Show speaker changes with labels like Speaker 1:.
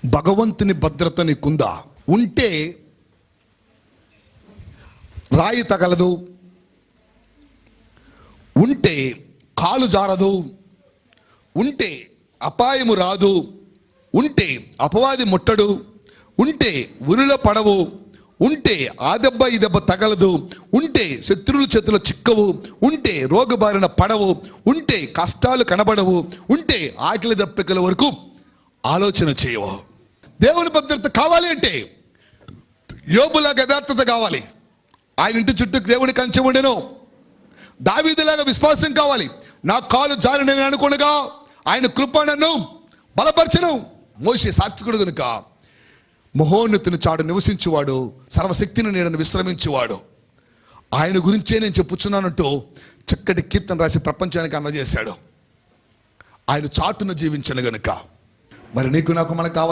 Speaker 1: భగవంతుని భద్రత నీకుందా? ఉంటే రాయి తగలదు, ఉంటే కాలు జారదు, ఉంటే అపాయము రాదు, ఉంటే అపవాది ముట్టడు, ఉంటే ఉరిలో పడవు, ఉంటే ఆ దెబ్బ ఈ దెబ్బ తగలదు, ఉంటే శత్రువుల చేతిలో చిక్కవు, ఉంటే రోగబారిన పడవు, ఉంటే కష్టాలు కనబడవు, ఉంటే ఆకలి దప్పికల వరకు ఆలోచన చేయవు. దేవుని భద్రత కావాలి అంటే యోబులాగా యథార్థత కావాలి. ఆయన ఇంటి చుట్టూ దేవుని కంచె ఉండెను. దావీదులాగా విశ్వాసం కావాలి. నా కాలు జారినని అనుకునగా ఆయన కృప నన్ను బలపరచెను. మోషే సాత్వికుడు కనుక మహోన్నతుని చాడు నివసించువాడు, సర్వశక్తిని నేను విశ్రమించేవాడు. ఆయన గురించే నేను చెప్పుచున్నానంటూ చక్కటి కీర్తన రాసి ప్రపంచానికి అందజేశాడు. ఆయన చాటును జీవించను గనుక మరి నీకు నాకు మనకు కావాలి.